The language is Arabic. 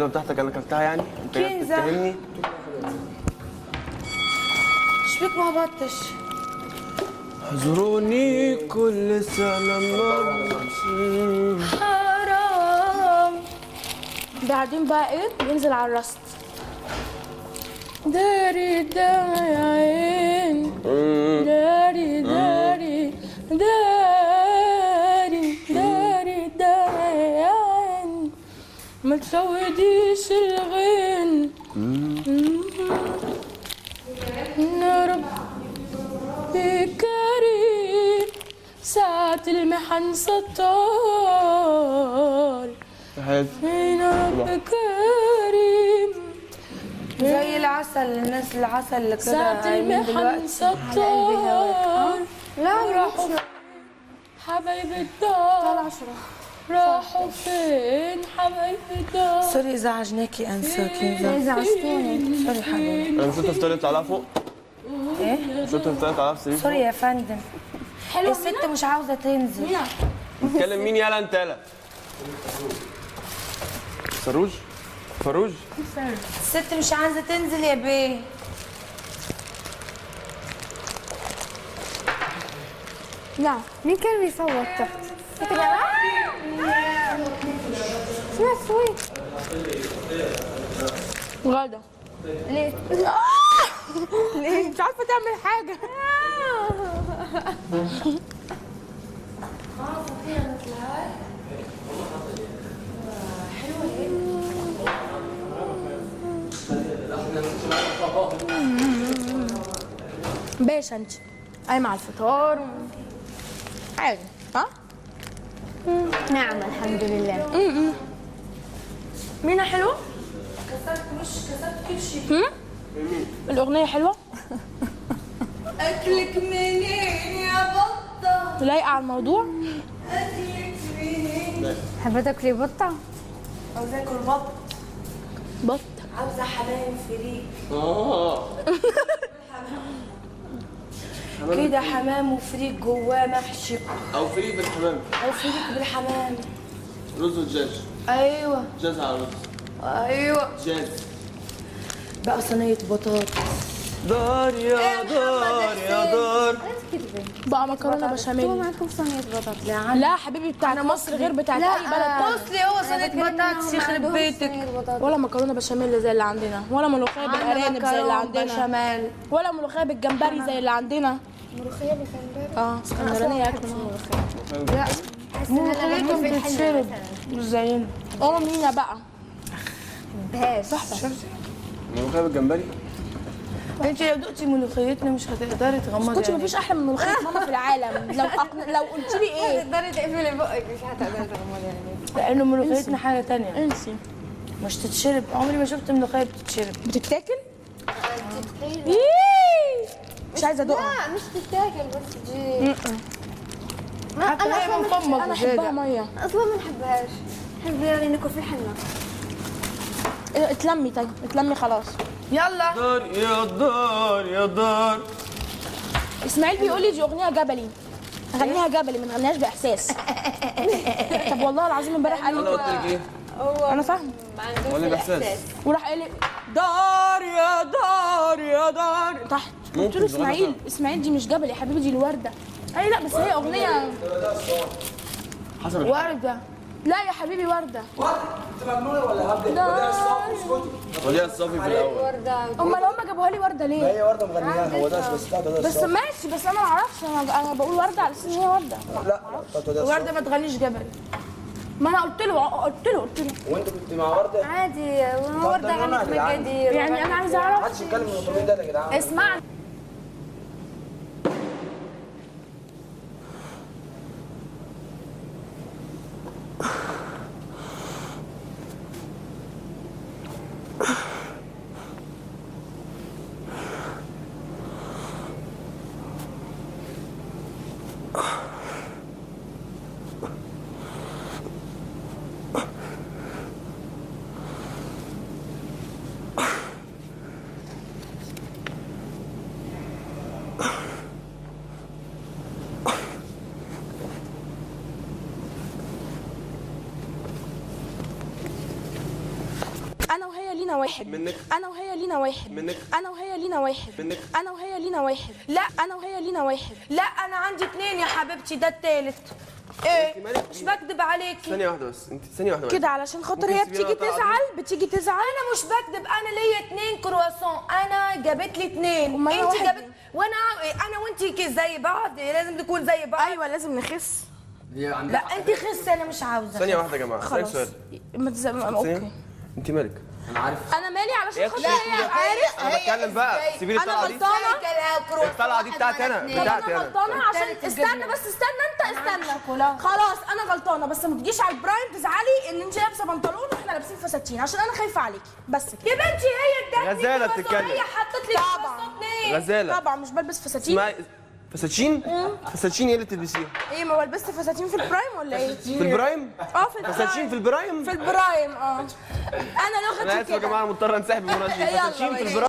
بتاعتك انا اكلتها يعني؟ انت جاي كنزة. تتهمني؟ شبيك ما هبطش؟ اعذروني كل سنة مرة. حرام. بعدين بقى ايه؟ ينزل على الرصد. داري دمع يا عين، داري داري داري داري دمع يا عين، ما تسوديش الغين. يا رب كريم، ساعة المحن ستار. يا رب كريم، زي العسل، الناس العسل اللي كده ساعة المحن ستار. لا راحوا حبايب الدار، طلع شرح. راحوا فين حبايب الدار؟ سوري اذا عجناكي انسى كنزة. اذا عشتوني سوري حبيبي. انا مش انت فطرت طالعه فوق؟ ايه؟ مش انت فطرت طالعه في السرير؟ سوري يا فندم. حلوة الست مش عاوزة تنزل. بتكلم مين يالا انت يالا؟ فروج؟ فروج؟ الست مش عايزة تنزل يا بيه. لا، مين كان بيصوت تحت؟ انت جماعة؟ شو تسوي؟ غدا ليه؟ ليه؟ مش عارفة تعمل حاجة. باشا انت قايمة على الفطار عادي ها؟ نعم الحمد لله. مينا حلوة؟ كسرت كل شيء. الأغنية حلوة؟ اكلك منين يا بطة؟ لايقة على الموضوع؟ اكلك منين؟ حابة تاكلي بطة؟ عاوزة اكل بط. بط عاوزة حمام فريك. كده حمام وفريك جواه محشي او فريق بالحمام. او فريك بالحمام. رز ودجاج. ايوه جاز على رز. ايوه. جاز. بقى صينية بطاطس. دار يا دار يا دار. بقى مكرونة هو بشاميل. معكم صينية بطاطس؟ لا حبيبي بتاعت مصر غير بتاعت أي بلد تاني. بصلي هو صينية بطاطس يخرب بيتك. ولا مكرونة بشاميل زي اللي عندنا، ولا ملوخية بالأرانب زي اللي عندنا، بشاميل. ولا ملوخية بالجمبري زي اللي عندنا. ملوخية بالجمبري؟ اه اسكندرانية أكل ملوخية. ملوخيتهم بتتشرب مش زينا. مينا بقى بهاش. ملوخيه بالجمبري؟ انت لو دقتي ملوخيتنا مش هتقدري تغمضي كنت مفيش أحلى من ملوخية ماما في العالم. لو قلت لي إيه؟ تقدري تقفلي بقك مش هتقدري تغمضي عينيك. لانه ملوخيتنا حاجة تانية انسي. مش تتشرب. عمري ما شفت ملوخية بتتشرب. بتتاكل؟ تتخيلي؟ إيه! مش عايزة أدوقها. لا مش تتاكل بس تجي. حتى هي من فمك أنا أحبها مية. اصلا ما نحبهاش. نحب يعني ناكل في الحنة. اتلمي طيب اتلمي خلاص. يلا. دار يا دار يا دار. اسماعيل بيقول لي دي اغنيه جبلي، غنيها جبلي ما نغنيهاش باحساس. طب والله العظيم امبارح قال انا لي قلت لك ايه؟ انا فاهمه ما عندوش ولا باحساس؟ وراح قال لي دار يا دار يا دار تحت. قلت له اسماعيل اسماعيل دي مش جبل يا حبيبي دي الورده. قال لي لا بس هي اغنيه حسب الحال. ورده. لا يا حبيبي ورده. انت مجنونه ولا هبله؟ وديها الصافي اسكتي. وديها الصافي في الاول. وردة. امال هم جابوها لي ورده ليه؟ هي ورده مغنياها هو ده بس بتاع ده بس ماشي بس انا ما اعرفش انا بقول ورده على اساس ان هي ورده. لا بتاعت ده وردة ما تغنيش جبل. ما انا قلت له وانت كنت مع ورده؟ عادي وردة غنت مجادير. يعني انا عايزه اعرف. محدش يتكلم من المطربين ده يا جدعان. اسمعني لينا واحد منك. انا وهي لينا واحد منك. انا وهي لينا واحد منك. انا وهي لينا واحد لا انا وهي لينا واحد لا انا عندي 2 يا حبيبتي، ده التالت. ايه مش بكدب عليكي. ثانية واحدة بس، انت ثانية واحدة بس. كده علشان خاطر ممكن هي تسيبيني بتيجي أقطع تزعل بتيجي تزعل. انا مش بكدب، انا ليا 2 كرواسون، انا جابت لي 2. أمال أنا انت واحد جابت ليه؟ وانا انا وانت زي بعض، لازم نكون زي بعض. ايوه لازم نخس. لا انت خس، انا مش عاوزه. ثانية واحدة يا جماعة، اسألك خلاص سؤال. اوكي. ثانية. انت مالك؟ انا عارف. انا مالي علشان خاطر لا هي عارف. انا بتكلم بقى، سيبي لي أنا الطلعة دي. غلطانة. الطلعة دي بتاعتي انا، طب بتاعتي انا انا. غلطانه عشان التالت استنى الجبنة. بس استنى انت شوكولاتة. خلاص انا غلطانه، بس ما تجيش على البرايم تزعلي ان انت لابسه بنطلون واحنا لابسين فساتين عشان انا خايفه عليكي بس كده. يا بنتي هي ادتني غزالة كرواسون، بتتكلم. هي حطت لي طبعا. كرواسون 2. غزالة. طبعا مش بلبس فساتين. اسمعي، فساتين؟ فساتين ايه اللي تلبسيها؟ ايه ما لبست فساتين في البرايم ولا ايه؟ في البرايم؟ في البرايم. فساتين في البرايم؟ في البرايم انا لغتي انا اسف يا كده. جماعة، مضطر انسحب من المناقشة. يلا فساتين في بينا. البرايم.